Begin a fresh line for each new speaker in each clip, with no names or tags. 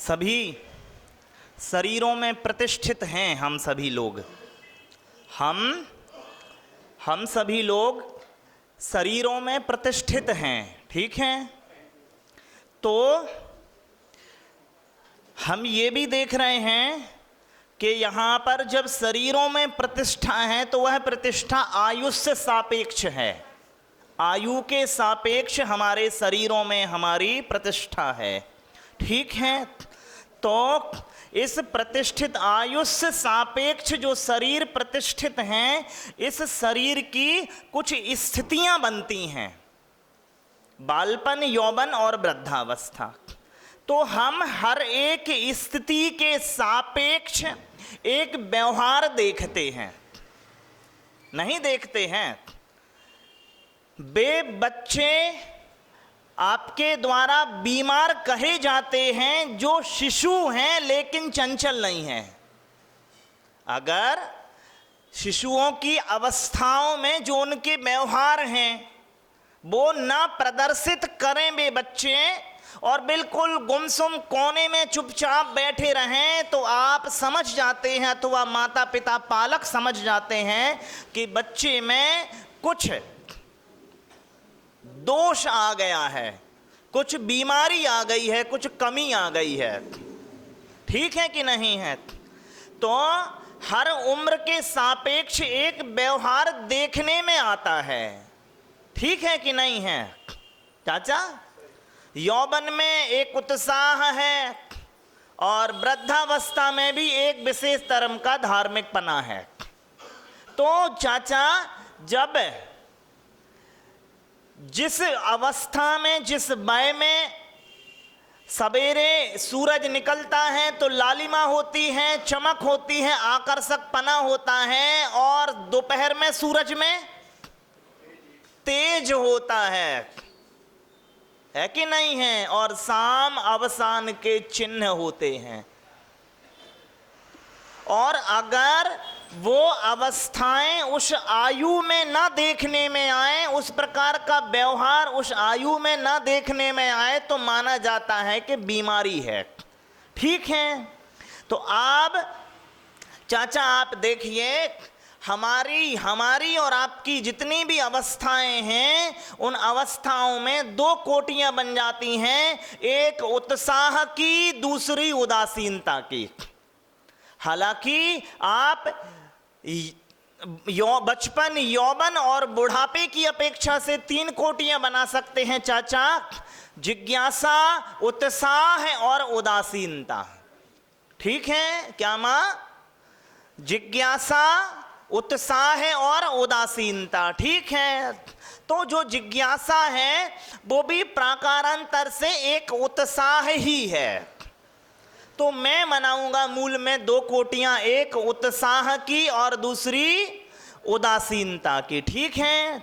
सभी शरीरों में प्रतिष्ठित हैं हम सभी लोग। हम सभी लोग शरीरों में प्रतिष्ठित हैं, ठीक है। तो हम ये भी देख रहे हैं कि यहाँ पर जब शरीरों में प्रतिष्ठा है तो वह प्रतिष्ठा आयु से सापेक्ष है। आयु के सापेक्ष हमारे शरीरों में हमारी प्रतिष्ठा है, ठीक है। तो इस प्रतिष्ठित आयु से सापेक्ष जो शरीर प्रतिष्ठित हैं, इस शरीर की कुछ स्थितियां बनती हैं, बालपन, यौवन और वृद्धावस्था। तो हम हर एक स्थिति के सापेक्ष एक व्यवहार देखते हैं, नहीं देखते हैं। वे बच्चे आपके द्वारा बीमार कहे जाते हैं जो शिशु हैं लेकिन चंचल नहीं हैं। अगर शिशुओं की अवस्थाओं में जो उनके व्यवहार हैं वो ना प्रदर्शित करें वे बच्चे और बिल्कुल गुमसुम कोने में चुपचाप बैठे रहें, तो आप समझ जाते हैं अथवा माता पिता पालक समझ जाते हैं कि बच्चे में कुछ दोष आ गया है, कुछ बीमारी आ गई है, कुछ कमी आ गई है, ठीक है कि नहीं है। तो हर उम्र के सापेक्ष एक व्यवहार देखने में आता है, ठीक है कि नहीं है चाचा। यौवन में एक उत्साह है और वृद्धावस्था में भी एक विशेष धर्म का धार्मिकपना है। तो चाचा, जब जिस अवस्था में, जिस वय में सवेरे सूरज निकलता है तो लालिमा होती है, चमक होती है, आकर्षकपना होता है, और दोपहर में सूरज में तेज होता है कि नहीं है, और शाम अवसान के चिन्ह होते हैं। और अगर वो अवस्थाएं उस आयु में ना देखने में आए, उस प्रकार का व्यवहार उस आयु में ना देखने में आए, तो माना जाता है कि बीमारी है, ठीक है। तो आप चाचा आप देखिए, हमारी और आपकी जितनी भी अवस्थाएं हैं, उन अवस्थाओं में दो कोटियां बन जाती हैं, एक उत्साह की, दूसरी उदासीनता की। हालांकि आप बचपन, यौवन और बुढ़ापे की अपेक्षा से तीन कोटियां बना सकते हैं चाचा, जिज्ञासा, उत्साह और उदासीनता, ठीक है क्या माँ? जिज्ञासा, उत्साह और उदासीनता, ठीक है। तो जो जिज्ञासा है वो भी प्राकारांतर से एक उत्साह ही है। तो मैं मनाऊंगा मूल में दो कोटियां, एक उत्साह की और दूसरी उदासीनता की, ठीक है।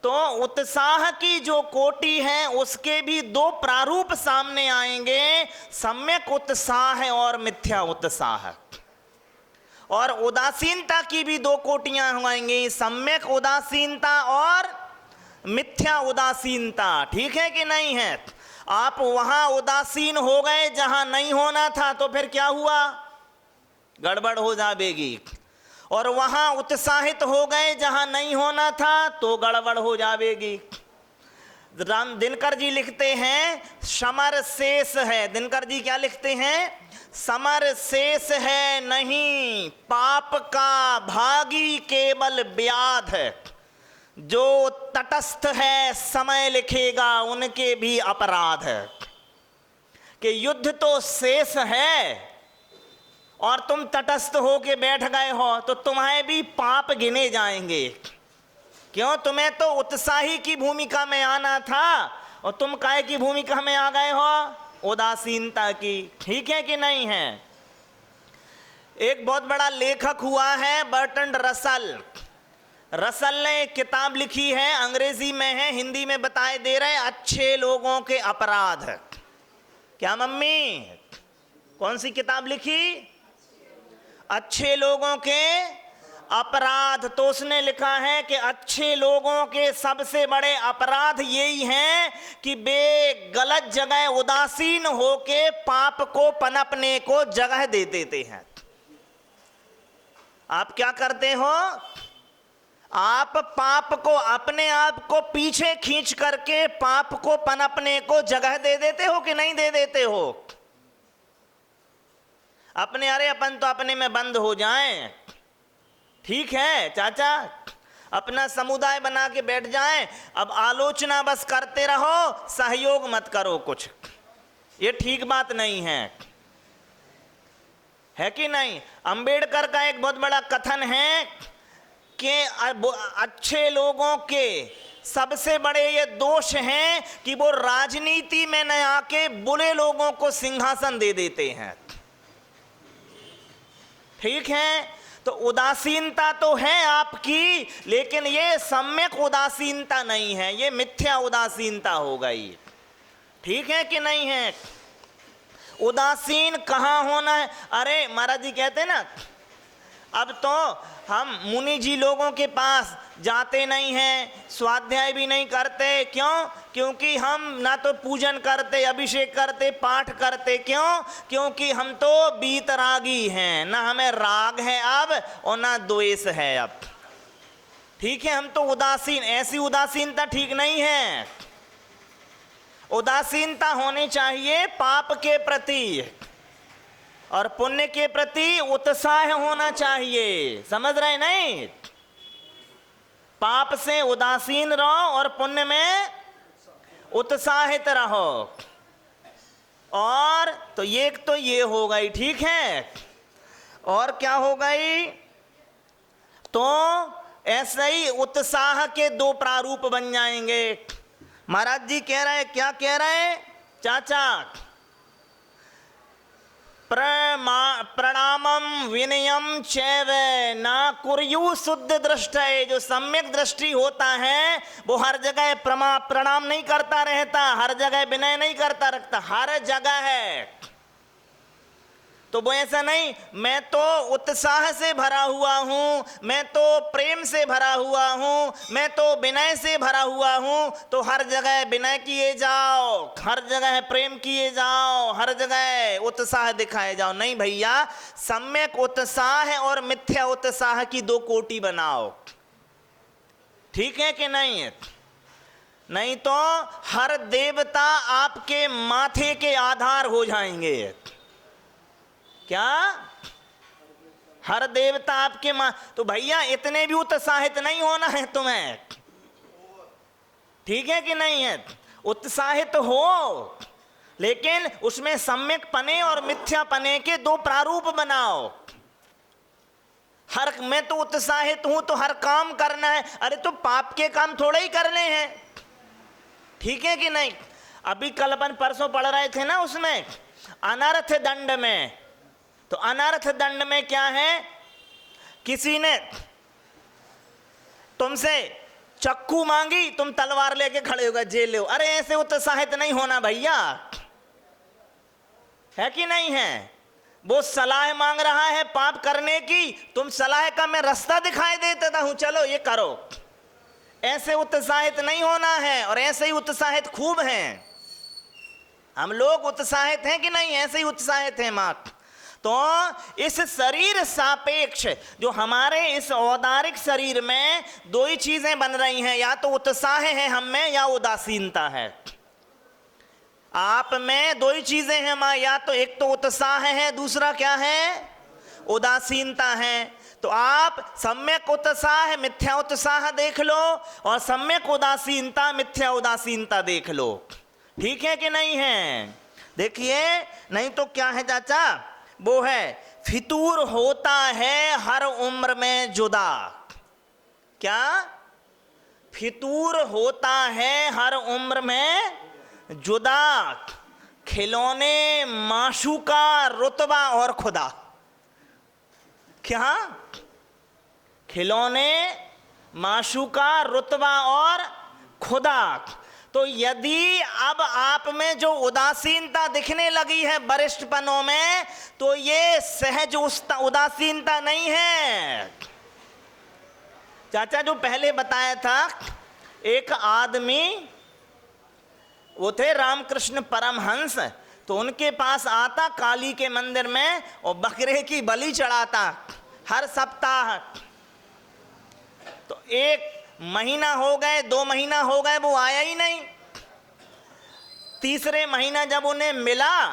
तो उत्साह की जो कोटि है उसके भी दो प्रारूप सामने आएंगे, सम्यक उत्साह और मिथ्या उत्साह। और उदासीनता की भी दो कोटियां होंगी, सम्यक उदासीनता और मिथ्या उदासीनता, ठीक है कि नहीं है। आप वहां उदासीन हो गए जहां नहीं होना था तो फिर क्या हुआ? गड़बड़ हो जाएगी। और वहां उत्साहित हो गए जहां नहीं होना था तो गड़बड़ हो जाएगी। राम दिनकर जी लिखते हैं समर शेष है। दिनकर जी क्या लिखते हैं? समर शेष है नहीं, पाप का भागी केवल व्याध है। जो तटस्थ है समय लिखेगा उनके भी अपराध है। कि युद्ध तो शेष है और तुम तटस्थ होके बैठ गए हो तो तुम्हारे भी पाप गिने जाएंगे। क्यों? तुम्हें तो उत्साही की भूमिका में आना था और तुम काहे की भूमिका में आ गए हो? उदासीनता की, ठीक है कि नहीं है। एक बहुत बड़ा लेखक हुआ है बर्ट्रैंड रसल। रसल ने एक किताब लिखी है, अंग्रेजी में है, हिंदी में बताए दे रहे, अच्छे लोगों के अपराध। क्या मम्मी? कौन सी किताब लिखी? अच्छे लोगों के अपराध, तो उसने लिखा है कि अच्छे लोगों के सबसे बड़े अपराध यही हैं कि वे गलत जगह उदासीन होके पाप को पनपने को जगह दे देते हैं। आप क्या करते हो? आप पाप को, अपने आप को पीछे खींच करके पाप को पनपने को जगह दे देते हो कि नहीं दे देते हो? अपने, अरे अपन तो अपने में बंद हो जाएं, ठीक है चाचा, अपना समुदाय बना के बैठ जाएं, अब आलोचना बस करते रहो, सहयोग मत करो कुछ। ये ठीक बात नहीं है कि नहीं? अंबेडकर का एक बहुत बड़ा कथन है कि अच्छे लोगों के सबसे बड़े ये दोष हैं कि वो राजनीति में न आके बुरे लोगों को सिंहासन दे देते हैं। ठीक है, तो उदासीनता तो है आपकी, लेकिन ये सम्यक उदासीनता नहीं है, ये मिथ्या उदासीनता हो गई। ठीक है कि नहीं है? उदासीन कहाँ होना है? अरे महाराज जी कहते ना, अब तो हम मुनि जी लोगों के पास जाते नहीं हैं, स्वाध्याय भी नहीं करते। क्यों? क्योंकि हम ना तो पूजन करते, अभिषेक करते, पाठ करते। क्यों? क्योंकि हम तो बीतरागी हैं, ना हमें राग है अब और ना द्वेष है अब। ठीक है, हम तो उदासीन, ऐसी उदासीनता ठीक नहीं है। उदासीनता होनी चाहिए पाप के प्रति और पुण्य के प्रति उत्साह होना चाहिए। समझ रहे नहीं? पाप से उदासीन रहो और पुण्य में उत्साहित रहो। और तो ये हो गई, ठीक है। और क्या हो गई? तो ऐसे ही उत्साह के दो प्रारूप बन जाएंगे। महाराज जी कह रहे, क्या कह रहे चाचा? प्रणामम विनयम चैव ना कुर्यु शुद्ध दृष्टि। जो सम्यक दृष्टि होता है वो हर जगह प्रणाम नहीं करता रहता, हर जगह विनय नहीं करता रखता, हर जगह है। तो वो ऐसा नहीं, मैं तो उत्साह से भरा हुआ हूँ, मैं तो प्रेम से भरा हुआ हूँ, मैं तो विनय से भरा हुआ हूँ, तो हर जगह विनय किए जाओ, हर जगह प्रेम किए जाओ, हर जगह उत्साह दिखाए जाओ। नहीं भैया, सम्यक उत्साह और मिथ्या उत्साह की दो कोटि बनाओ। ठीक है कि नहीं? नहीं तो हर देवता आपके माथे के आधार हो जाएंगे। क्या? हर देवता आपके तो भैया इतने भी उत्साहित नहीं होना है तुम्हें। ठीक है कि नहीं है? उत्साहित हो, लेकिन उसमें सम्यक पने और मिथ्या पने के दो प्रारूप बनाओ। मैं तो उत्साहित हूं तो हर काम करना है। अरे तो पाप के काम थोड़े ही करने हैं। ठीक है कि नहीं? अभी कल अपन परसों पढ़ रहे थे ना, उसमें अनर्थ दंड में। तो अनर्थ दंड में क्या है? किसी ने तुमसे चक्कू मांगी, तुम तलवार लेके खड़े हो गए, जेल ले। अरे ऐसे उत्साहित नहीं होना भैया, है कि नहीं है? वो सलाह मांग रहा है पाप करने की, तुम सलाह का मैं रास्ता दिखाई देता हूं, चलो ये करो। ऐसे उत्साहित नहीं होना है। और ऐसे ही उत्साहित खूब हैं हम लोग। उत्साहित हैं कि नहीं? ऐसे ही उत्साहित हैं माँ। तो इस शरीर सापेक्ष जो हमारे इस औदारिक शरीर में दो ही चीजें बन रही हैं, या तो उत्साह है हम में या उदासीनता है। आप में दो ही चीजें हैं मां, या तो एक तो उत्साह है, दूसरा क्या है? उदासीनता है। तो आप सम्यक उत्साह मिथ्या उत्साह देख लो और सम्यक उदासीनता मिथ्या उदासीनता देख लो। ठीक है कि नहीं है? देखिए, नहीं तो क्या है चाचा? वो है फितूर होता है हर उम्र में जुदा। क्या? फितूर होता है हर उम्र में जुदा, खिलौने माशूका रुतबा और खुदा। क्या? खिलौने माशूका रुतबा और खुदा। तो यदि अब आप में जो उदासीनता दिखने लगी है वरिष्ठपनों में, तो ये सहज उदासीनता नहीं है। चाचा जो पहले बताया था, एक आदमी वो थे रामकृष्ण परमहंस, तो उनके पास आता काली के मंदिर में और बकरे की बलि चढ़ाता हर सप्ताह। तो 1 महीना हो गए, 2 महीना हो गए, वो आया ही नहीं। तीसरे महीना जब उन्हें मिला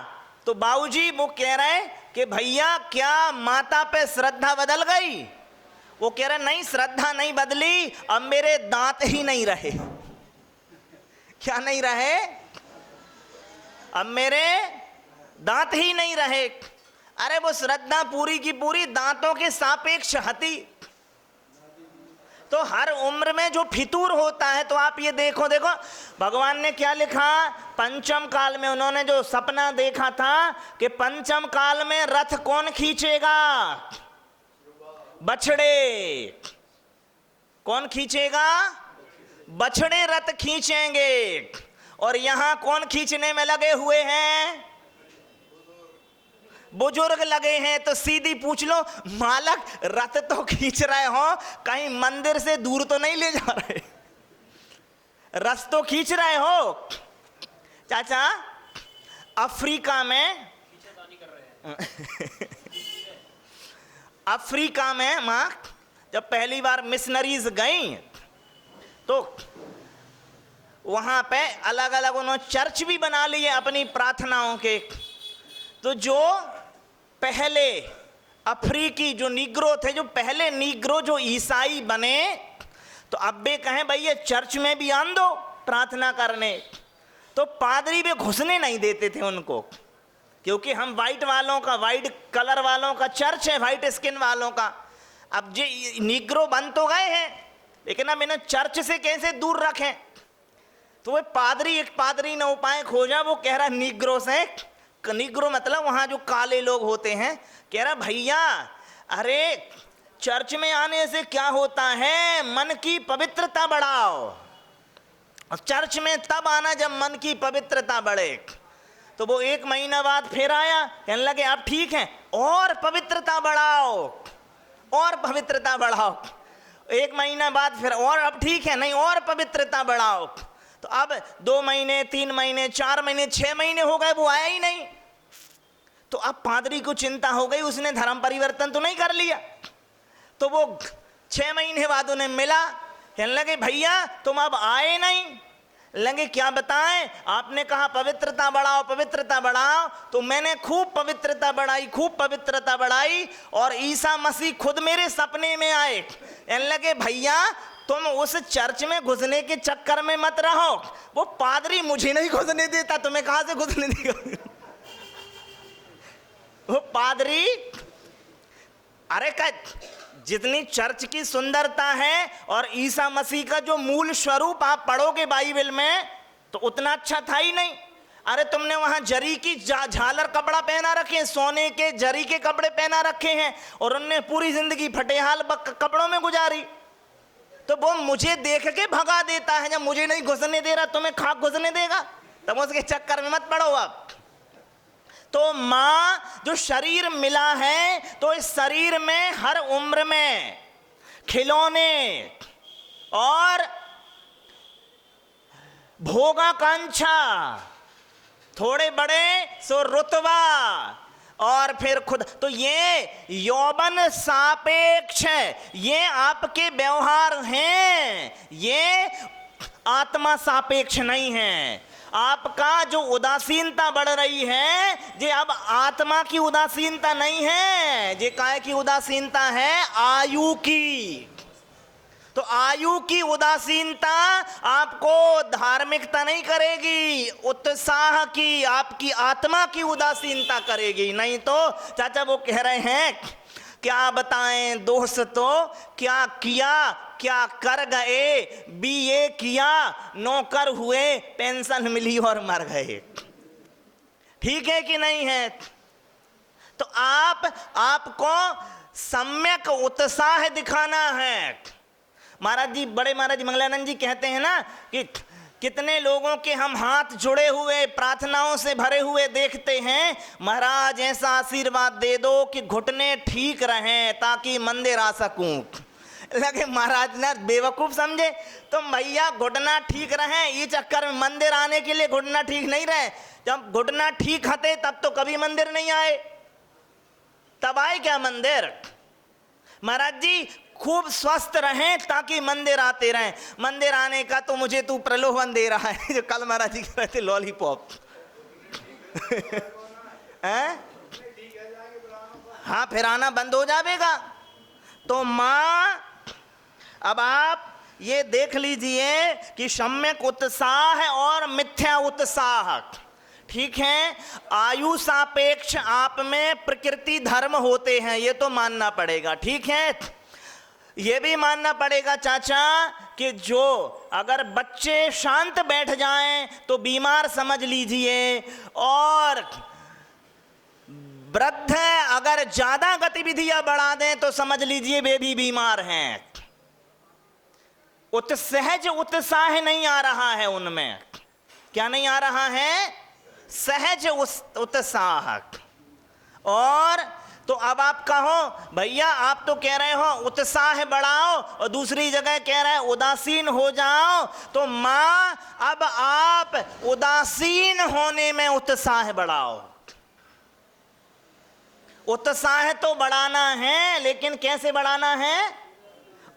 तो बाबूजी वो कह रहे कि भैया क्या माता पे श्रद्धा बदल गई? वो कह रहे नहीं, श्रद्धा नहीं बदली, अब मेरे दांत ही नहीं रहे। क्या नहीं रहे? अब मेरे दांत ही नहीं रहे। अरे वो श्रद्धा पूरी की पूरी दांतों के सापेक्ष हती। तो हर उम्र में जो फितूर होता है, तो आप ये देखो भगवान ने क्या लिखा, पंचम काल में उन्होंने जो सपना देखा था कि पंचम काल में रथ कौन खींचेगा? बछड़े। कौन खींचेगा? बछड़े रथ खींचेंगे। और यहां कौन खींचने में लगे हुए हैं? बुजुर्ग लगे हैं। तो सीधी पूछ लो, मालक रथ तो खींच रहे हो, कहीं मंदिर से दूर तो नहीं ले जा रहे? रथ तो खींच रहे हो। चाचा अफ्रीका में अफ्रीका में माँ जब पहली बार मिशनरीज गई तो वहां पे अलग अलग उन्होंने चर्च भी बना लिए अपनी प्रार्थनाओं के। तो जो पहले अफ्रीकी जो नीग्रो थे, जो पहले नीग्रो जो ईसाई बने, तो अब वे कहें भाई ये चर्च में भी आन दो प्रार्थना करने, तो पादरी भी घुसने नहीं देते थे उनको, क्योंकि हम वाइट वालों का, वाइट कलर वालों का चर्च है, वाइट स्किन वालों का। अब जो नीग्रो बन तो गए हैं, लेकिन अब इन्हें चर्च से कैसे दूर रखें? तो वो पादरी, एक पादरी ने उपाय खोजा। वो कह रहा नीग्रो से, नीग्रो मतलब वहां जो काले लोग होते हैं, कह रहा भैया अरे चर्च में आने से क्या होता है, मन की पवित्रता बढ़ाओ। और चर्च में तब आना जब मन की पवित्रता बढ़े। तो वो 1 महीना बाद फिर आया, कहने लगे अब ठीक है, और पवित्रता बढ़ाओ, और पवित्रता बढ़ाओ। 1 महीना बाद फिर, और अब ठीक है, नहीं और पवित्रता बढ़ाओ। तो अब 2 महीने, 3 महीने, 4 महीने, 6 महीने हो गए, वो आया ही नहीं। तो अब पादरी को चिंता हो गई, उसने धर्म परिवर्तन तो नहीं कर लिया। तो वो 6 महीने बाद उन्हें मिला, कहने लगे भैया तुम अब आए नहीं। लगे क्या बताएं, आपने कहा पवित्रता बढ़ाओ, पवित्रता बढ़ाओ, तो मैंने खूब पवित्रता बढ़ाई, खूब पवित्रता बढ़ाई, और ईसा मसीह खुद मेरे सपने में आए। कहने लगे भैया तुम उस चर्च में घुसने के चक्कर में मत रहो, वो पादरी मुझे नहीं घुसने देता, तुम्हें कहां से घुसने देगा? वो पादरी, अरे का जितनी चर्च की सुंदरता है और ईसा मसीह का जो मूल स्वरूप आप पढ़ोगे बाइबल में, तो उतना अच्छा था ही नहीं। अरे तुमने वहां जरी की झालर कपड़ा पहना रखे हैं, सोने के जरी के कपड़े पहना रखे हैं, और उनने पूरी जिंदगी फटेहाल कपड़ों में गुजारी। तो वो मुझे देख के भगा देता है, जब मुझे नहीं घुसने दे रहा तुम्हें खाक घुसने देगा? तब उसके चक्कर में मत पड़ो आप। तो माँ जो शरीर मिला है, तो इस शरीर में हर उम्र में खिलौने और भोगाकांक्षा, थोड़े बड़े सो रुतबा, और फिर खुद, तो ये यौवन सापेक्ष है, ये आपके व्यवहार हैं, ये आत्मा सापेक्ष नहीं है। आपका जो उदासीनता बढ़ रही है, ये अब आत्मा की उदासीनता नहीं है, ये काय की उदासीनता है? आयु की। तो आयु की उदासीनता आपको धार्मिकता नहीं करेगी, उत्साह की, आपकी आत्मा की उदासीनता करेगी। नहीं तो चाचा वो कह रहे हैं, क्या बताएं दोस्तों, क्या किया, क्या कर गए, बीए किया, नौकर हुए, पेंशन मिली और मर गए। ठीक है कि नहीं है? तो आपको सम्यक उत्साह दिखाना है। महाराज जी, बड़े महाराज जी मंगलानंद जी कहते हैं ना कि कितने लोगों के हम हाथ जुड़े हुए, प्रार्थनाओं से भरे हुए देखते हैं, महाराज ऐसा आशीर्वाद दे दो कि घुटने ठीक रहें ताकि मंदिर आ सकूं, लगे महाराज ना बेवकूफ समझे तुम भैया, घुटना ठीक रहे ये चक्कर में मंदिर आने के लिए घुटना ठीक नहीं रहे। जब घुटना ठीक हते तब तो कभी मंदिर नहीं आए, तब आए क्या मंदिर। महाराज जी खूब स्वस्थ रहें ताकि मंदिर आते रहें। मंदिर आने का तो मुझे तू प्रलोभन दे रहा है, जो कल महाराज जी कह रहे थे लॉलीपॉप हैं? हाँ फिर आना बंद हो जाएगा। तो माँ अब आप ये देख लीजिए कि सम्यक उत्साह और मिथ्या उत्साह, ठीक है, आयु सापेक्ष आप में प्रकृति धर्म होते हैं, ये तो मानना पड़ेगा, ठीक है। ये भी मानना पड़ेगा चाचा कि जो अगर बच्चे शांत बैठ जाएं तो बीमार समझ लीजिए, और वृद्ध अगर ज्यादा गतिविधियां बढ़ा दें तो समझ लीजिए वे भी बीमार हैं। सहज उत्साह नहीं आ रहा है उनमें। क्या नहीं आ रहा है? सहज उत्साह। और तो अब आप कहो भैया आप तो कह रहे हो उत्साह बढ़ाओ और दूसरी जगह कह रहे हैं उदासीन हो जाओ, तो मां अब आप उदासीन होने में उत्साह बढ़ाओ। उत्साह तो बढ़ाना है, लेकिन कैसे बढ़ाना है?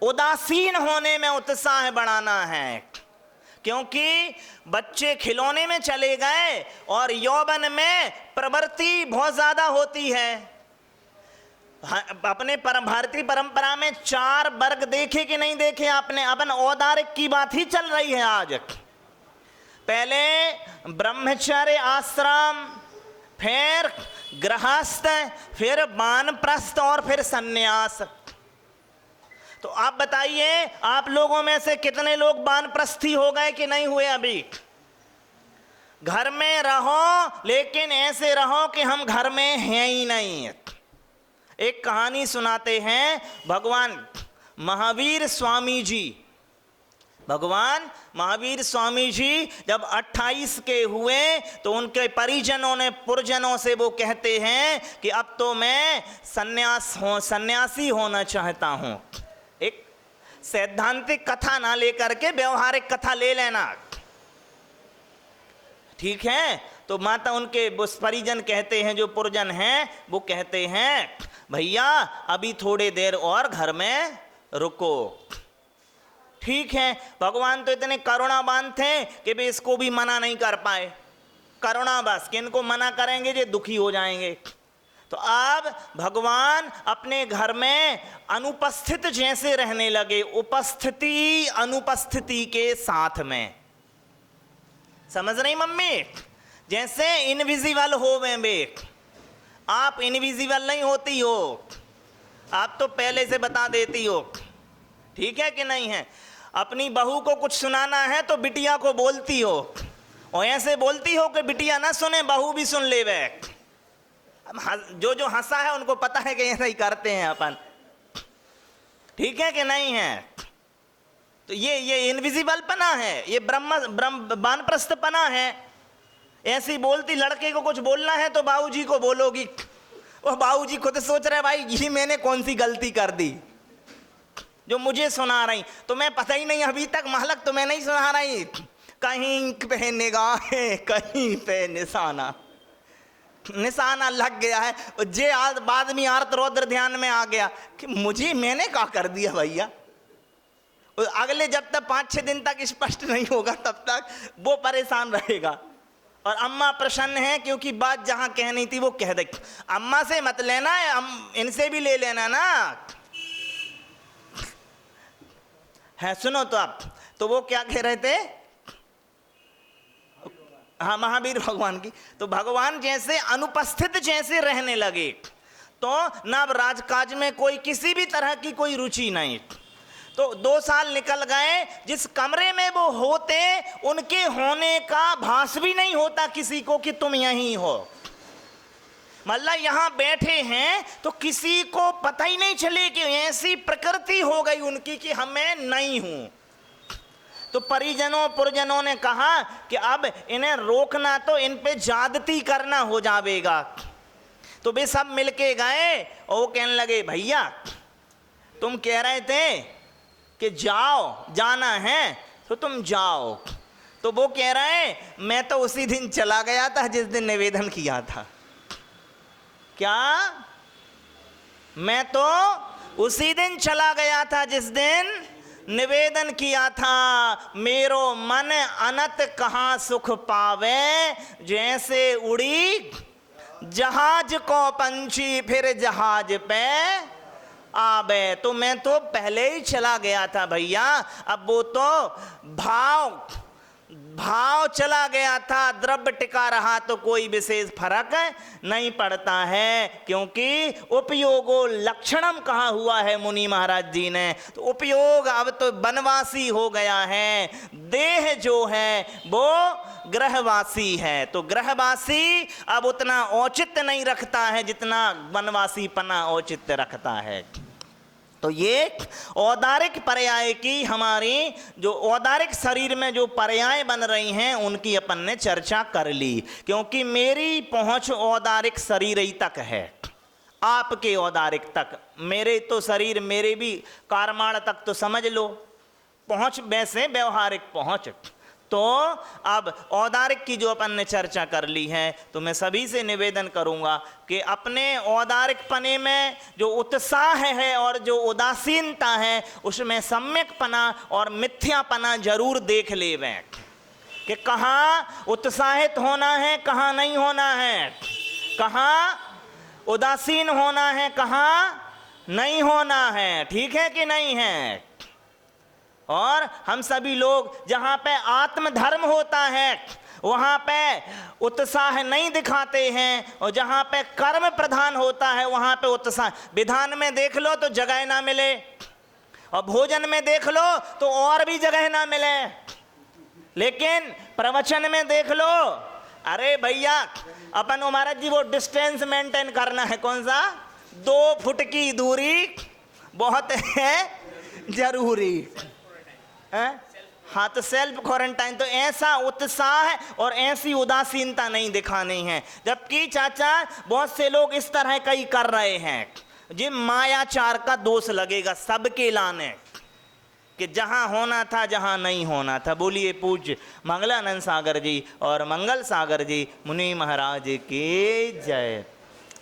उदासीन होने में उत्साह बढ़ाना है। क्योंकि बच्चे खिलौने में चले गए और यौवन में प्रवृत्ति बहुत ज्यादा होती है। अपने भारतीय परंपरा में 4 वर्ग देखे कि नहीं देखे आपने? अपन औदारिक की बात ही चल रही है आज। पहले ब्रह्मचर्य आश्रम, फिर गृहस्थ, फिर वानप्रस्थ और फिर सन्यास। तो आप बताइए आप लोगों में से कितने लोग वानप्रस्थी हो गए कि नहीं हुए? अभी घर में रहो लेकिन ऐसे रहो कि हम घर में हैं ही नहीं। एक कहानी सुनाते हैं भगवान महावीर स्वामी जी। भगवान महावीर स्वामी जी जब 28 के हुए तो उनके परिजनों ने पुरजनों से वो कहते हैं कि अब तो मैं सन्यासी होना चाहता हूं। एक सैद्धांतिक कथा ना लेकर के व्यवहारिक कथा ले लेना, ठीक है। तो माता उनके परिजन कहते हैं, जो पुरजन हैं वो कहते हैं भैया अभी थोड़ी देर और घर में रुको, ठीक है। भगवान तो इतने करुणावान थे कि वे इसको भी मना नहीं कर पाए। करुणा बस कि इनको मना करेंगे ये दुखी हो जाएंगे। तो अब भगवान अपने घर में अनुपस्थित जैसे रहने लगे, उपस्थिति अनुपस्थिति के साथ में। समझ रही मम्मी? जैसे इनविजिबल हो वे। आप इनविजिबल नहीं होती हो, आप तो पहले से बता देती हो, ठीक है कि नहीं है। अपनी बहू को कुछ सुनाना है तो बिटिया को बोलती हो, और ऐसे बोलती हो कि बिटिया ना सुने बहू भी सुन ले। जो हंसा है उनको पता है कि ऐसा ही करते हैं अपन, ठीक है कि नहीं है। तो ये इनविजिबल पना है, ये वानप्रस्थ पना है। ऐसी बोलती, लड़के को कुछ बोलना है तो बाबूजी को बोलोगी, वो बाबूजी खुद सोच रहे भाई ये मैंने कौन सी गलती कर दी जो मुझे सुना रही। तुम्हें पता ही नहीं अभी तक मालक, तुम्हें नहीं सुना रही। कहीं पे निगाहें कहीं पे निशाना लग गया है। जे बाद में आर्त रौद्र ध्यान में आ गया कि मुझे मैंने क्या कर दिया भैया। अगले जब तक 5-6 दिन तक स्पष्ट नहीं होगा तब तक वो परेशान रहेगा। और अम्मा प्रसन्न है क्योंकि बात जहां कहनी थी वो कह दी। अम्मा से मत लेना, इनसे भी ले लेना ना है। सुनो तो आप, तो वो क्या कह रहे थे? हाँ, महावीर भगवान की। तो भगवान जैसे अनुपस्थित जैसे रहने लगे, तो ना राजकाज में कोई किसी भी तरह की कोई रुचि नहीं। तो 2 साल निकल गए, जिस कमरे में वो होते उनके होने का भास भी नहीं होता किसी को कि तुम यहीं हो। मतलब यहाँ बैठे हैं तो किसी को पता ही नहीं चले कि ऐसी प्रकृति हो गई उनकी कि हमें नहीं हूं। तो परिजनों पुरजनों ने कहा कि अब इन्हें रोकना तो इन पे ज्यादती करना हो जाएगा। तो वे सब मिलके गए और वो कहने लगे भैया तुम कह रहे थे कि जाओ, जाना है तो तुम जाओ। तो वो कह रहे हैं मैं तो उसी दिन चला गया था जिस दिन निवेदन किया था। क्या? मैं तो उसी दिन चला गया था जिस दिन निवेदन किया था। मेरो मन अनत कहाँ सुख पावे, जैसे उड़ी जहाज को पंछी फिर जहाज पे आबे। तो मैं तो पहले ही चला गया था भैया। अब वो तो भाव चला गया था, द्रव्य टिका रहा तो कोई विशेष फर्क नहीं पड़ता है, क्योंकि उपयोगो लक्षणम कहा हुआ है मुनि महाराज जी ने। तो उपयोग अब तो वनवासी हो गया है, देह जो है वो ग्रहवासी है। तो ग्रहवासी अब उतना औचित्य नहीं रखता है जितना वनवासी पना औचित्य रखता है। तो ये औदारिक पर्याय की हमारी जो औदारिक शरीर में जो पर्याय बन रही हैं उनकी अपन ने चर्चा कर ली, क्योंकि मेरी पहुंच औदारिक शरीर ही तक है, आपके औदारिक तक। मेरे तो शरीर, मेरे भी कारमाण तक तो समझ लो पहुंच, वैसे व्यवहारिक पहुंच। तो अब औदारिक की जो अपन ने चर्चा कर ली है, तो मैं सभी से निवेदन करूंगा कि अपने औदारिक पने में जो उत्साह है और जो उदासीनता है उसमें सम्यकपना और मिथ्यापना जरूर देख लेवें कि कहाँ उत्साहित होना है, कहाँ नहीं होना है, कहाँ उदासीन होना है, कहाँ नहीं होना है। ठीक है कि नहीं है? और हम सभी लोग जहाँ पे आत्मधर्म होता है वहाँ पे उत्साह नहीं दिखाते हैं, और जहाँ पे कर्म प्रधान होता है वहाँ पे उत्साह। विधान में देख लो तो जगह ना मिले, और भोजन में देख लो तो और भी जगह ना मिले, लेकिन प्रवचन में देख लो, अरे भैया अपन महाराज जी वो डिस्टेंस मेंटेन करना है, कौन सा 2 फुट की दूरी बहुत है जरूरी है? हाँ, तो सेल्फ क्वारंटाइन। तो ऐसा उत्साह और ऐसी उदासीनता नहीं दिखानी है। जबकि चाचा बहुत से लोग इस तरह का ही कर रहे हैं, जी मायाचार का दोष लगेगा सबके लाने कि जहां होना था जहां नहीं होना था। बोलिए पूज्य मंगलानंद सागर जी और मंगल सागर जी मुनि महाराज की जय।